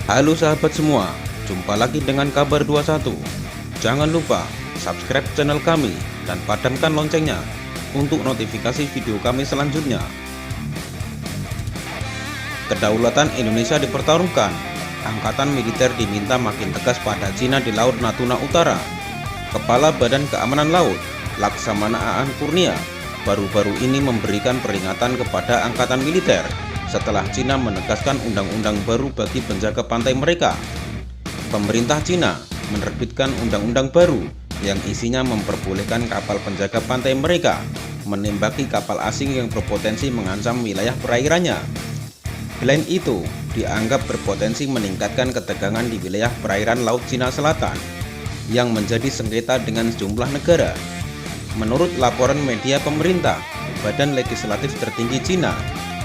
Halo sahabat semua, jumpa lagi dengan kabar 21. Jangan lupa subscribe channel kami dan padamkan loncengnya untuk notifikasi video kami selanjutnya. Kedaulatan Indonesia dipertaruhkan. Angkatan militer diminta makin tegas pada Cina di Laut Natuna Utara. Kepala Badan Keamanan Laut, Laksamana Aan Purnia, baru-baru ini memberikan peringatan kepada angkatan militer setelah Cina menegaskan undang-undang baru bagi penjaga pantai mereka. Pemerintah Cina menerbitkan undang-undang baru yang isinya memperbolehkan kapal penjaga pantai mereka menembaki kapal asing yang berpotensi mengancam wilayah perairannya. Selain itu, dianggap berpotensi meningkatkan ketegangan di wilayah perairan Laut Cina Selatan yang menjadi sengketa dengan sejumlah negara. Menurut laporan media pemerintah, badan legislatif tertinggi Cina,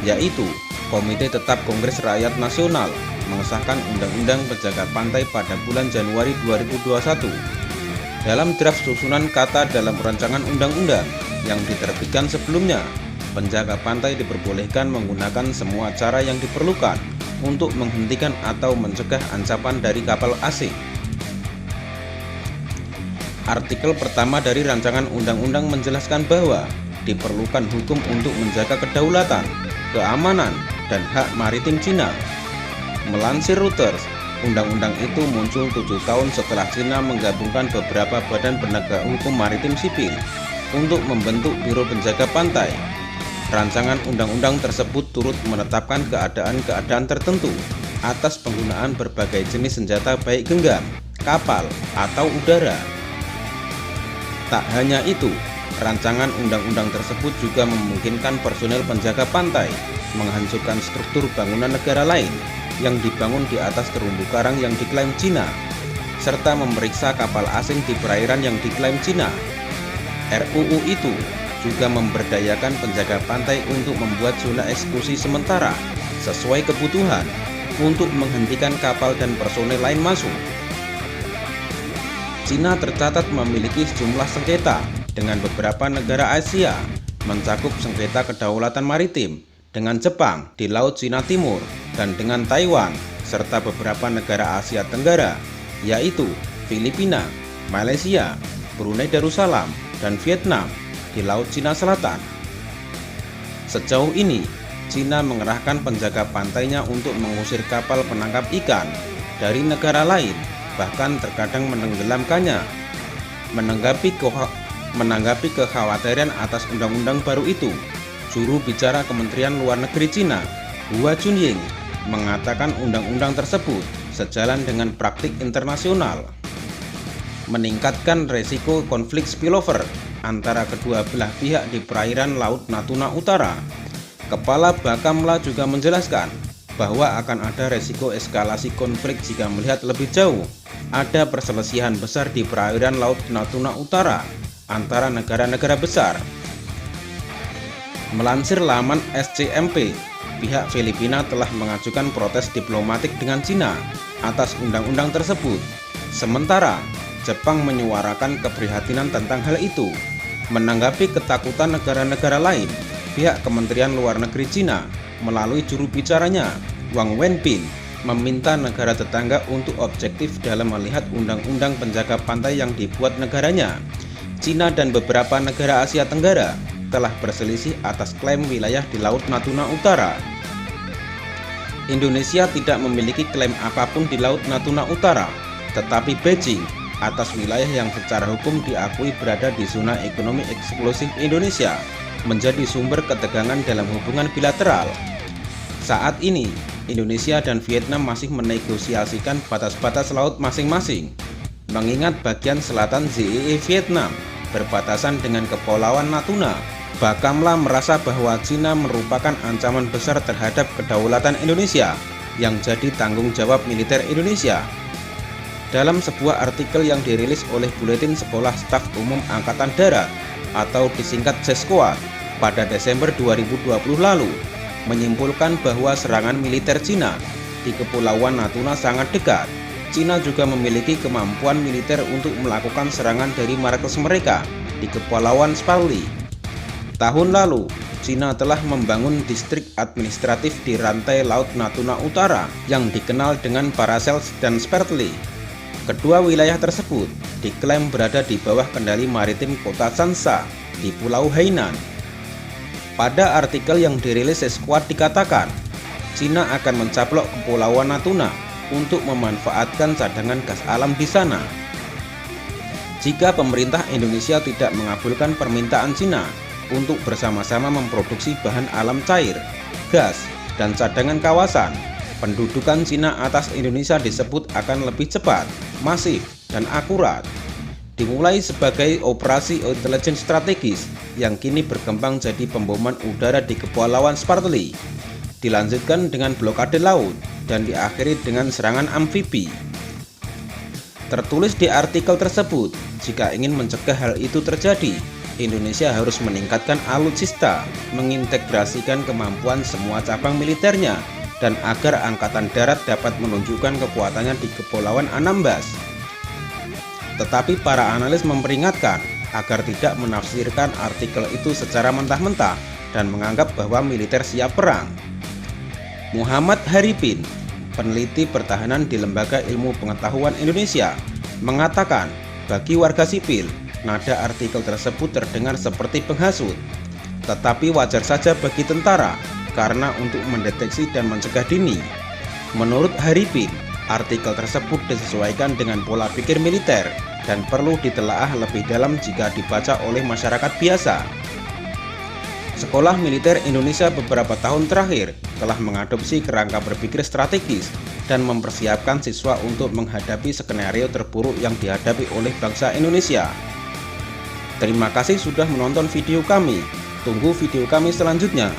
yaitu Komite Tetap Kongres Rakyat Nasional, mengesahkan Undang-Undang Penjaga Pantai pada bulan Januari 2021. Dalam draft susunan kata dalam rancangan undang-undang yang diterbitkan sebelumnya, penjaga pantai diperbolehkan menggunakan semua cara yang diperlukan untuk menghentikan atau mencegah ancaman dari kapal asing. Artikel pertama dari rancangan undang-undang menjelaskan bahwa diperlukan hukum untuk menjaga kedaulatan, keamanan, dan hak maritim Cina. Melansir Reuters, undang-undang itu muncul 7 tahun setelah Cina menggabungkan beberapa badan penegak hukum maritim sipil untuk membentuk Biro Penjaga Pantai. Rancangan undang-undang tersebut turut menetapkan keadaan-keadaan tertentu atas penggunaan berbagai jenis senjata baik genggam, kapal, atau udara. Tak hanya itu, rancangan undang-undang tersebut juga memungkinkan personel penjaga pantai menghancurkan struktur bangunan negara lain yang dibangun di atas terumbu karang yang diklaim Cina, serta memeriksa kapal asing di perairan yang diklaim Cina. RUU itu juga memberdayakan penjaga pantai untuk membuat zona eksekusi sementara sesuai kebutuhan untuk menghentikan kapal dan personel lain masuk. Cina tercatat memiliki sejumlah sengketa dengan beberapa negara Asia, mencakup sengketa kedaulatan maritim dengan Jepang di Laut Cina Timur dan dengan Taiwan, serta beberapa negara Asia Tenggara, yaitu Filipina, Malaysia, Brunei Darussalam, dan Vietnam di Laut Cina Selatan. Sejauh ini, Cina mengerahkan penjaga pantainya untuk mengusir kapal penangkap ikan dari negara lain, bahkan terkadang menenggelamkannya. Menanggapi kekhawatiran atas undang-undang baru itu, juru bicara Kementerian Luar Negeri Cina, Hua Chunying, mengatakan undang-undang tersebut sejalan dengan praktik internasional, meningkatkan resiko konflik spillover antara kedua belah pihak di perairan Laut Natuna Utara. Kepala Bakamla juga menjelaskan bahwa akan ada resiko eskalasi konflik jika melihat lebih jauh ada perselisihan besar di perairan Laut Natuna Utara antara negara-negara besar. Melansir laman SCMP, pihak Filipina telah mengajukan protes diplomatik dengan Cina atas undang-undang tersebut. Sementara Jepang menyuarakan keprihatinan tentang hal itu. Menanggapi ketakutan negara-negara lain, pihak Kementerian Luar Negeri Cina melalui juru bicaranya, Wang Wenbin, meminta negara tetangga untuk objektif dalam melihat undang-undang penjaga pantai yang dibuat negaranya. Cina dan beberapa negara Asia Tenggara telah berselisih atas klaim wilayah di Laut Natuna Utara. Indonesia tidak memiliki klaim apapun di Laut Natuna Utara, tetapi Beijing atas wilayah yang secara hukum diakui berada di zona ekonomi eksklusif Indonesia menjadi sumber ketegangan dalam hubungan bilateral. Saat ini, Indonesia dan Vietnam masih menegosiasikan batas-batas laut masing-masing. Mengingat bagian selatan ZEE Vietnam berbatasan dengan Kepulauan Natuna, Bakamla merasa bahwa Cina merupakan ancaman besar terhadap kedaulatan Indonesia yang jadi tanggung jawab militer Indonesia. Dalam sebuah artikel yang dirilis oleh Buletin Sekolah Staf Umum Angkatan Darat atau disingkat JESCOA pada Desember 2020 lalu, menyimpulkan bahwa serangan militer Cina di Kepulauan Natuna sangat dekat. Cina juga memiliki kemampuan militer untuk melakukan serangan dari markas mereka di Kepulauan Spratly. Tahun lalu, Cina telah membangun distrik administratif di rantai Laut Natuna Utara yang dikenal dengan Paracels dan Spratly. Kedua wilayah tersebut diklaim berada di bawah kendali maritim kota Shanxia di Pulau Hainan. Pada artikel yang dirilis Squad dikatakan, Cina akan mencaplok Kepulauan Natuna untuk memanfaatkan cadangan gas alam di sana. Jika pemerintah Indonesia tidak mengabulkan permintaan Cina untuk bersama-sama memproduksi bahan alam cair, gas, dan cadangan kawasan, pendudukan Cina atas Indonesia disebut akan lebih cepat, masif, dan akurat. Dimulai sebagai operasi intelijen strategis yang kini berkembang jadi pemboman udara di Kepulauan Spratly, dilanjutkan dengan blokade laut, dan diakhiri dengan serangan amfibi. Tertulis di artikel tersebut, jika ingin mencegah hal itu terjadi, Indonesia harus meningkatkan alutsista, mengintegrasikan kemampuan semua cabang militernya, dan agar Angkatan Darat dapat menunjukkan kekuatannya di Kepulauan Anambas. Tetapi para analis memperingatkan agar tidak menafsirkan artikel itu secara mentah-mentah dan menganggap bahwa militer siap perang. Muhammad Haripin, peneliti pertahanan di Lembaga Ilmu Pengetahuan Indonesia, mengatakan bagi warga sipil, nada artikel tersebut terdengar seperti penghasut, tetapi wajar saja bagi tentara karena untuk mendeteksi dan mencegah dini. Menurut Haripin, artikel tersebut disesuaikan dengan pola pikir militer dan perlu ditelaah lebih dalam jika dibaca oleh masyarakat biasa. Sekolah Militer Indonesia beberapa tahun terakhir telah mengadopsi kerangka berpikir strategis dan mempersiapkan siswa untuk menghadapi skenario terburuk yang dihadapi oleh bangsa Indonesia. Terima kasih sudah menonton video kami. Tunggu video kami selanjutnya.